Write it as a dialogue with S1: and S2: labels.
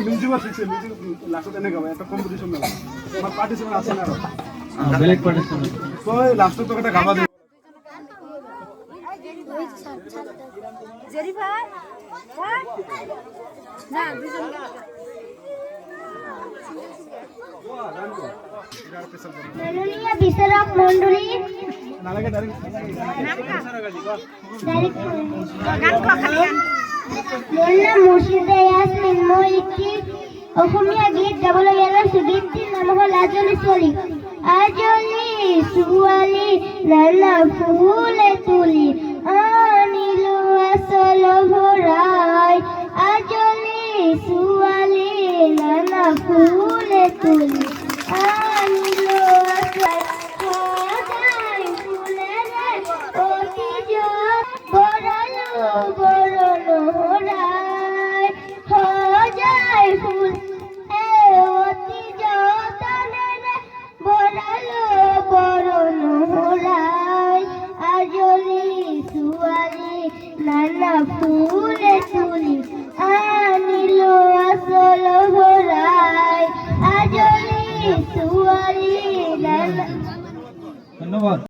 S1: Music আছে music লাস্টে এনে গাবে একটা কম্পিটিশন মেলা আমার পার্টিসিপেন্ট আছে না
S2: বেলেগ পার্টিসিপেন্ট
S1: তো লাস্টে তো একটা গাবা
S3: জেরি ভাই না দুজন
S4: মাননীয় বিচারক মণ্ডলী মোল্লা মুর্শিদে ইয়াসমিন মই একটি অসমীয়া গীত গাবলৈ ওলাইছোঁ। গীতটিৰ নাম হ'ল আজলি ছোৱালী। আজলি ছোৱালী নানা ফুলে তুলি আনিলো আচল ভৰাই। আজলি ছোৱালী নানা ফুলে তুলি আনিলো আচল সদায় ফুলেৰে অতীজত বৰালো বৰণ হৰাই। সজাই ফুল অতীজতনেৰে বৰালো বৰণ হৰাই। আজলি ছোৱালী নানা ফুলে তুলি আনিলো আচল ভৰাই। আজলি ছোৱালী নানা
S2: ধন্যবাদ।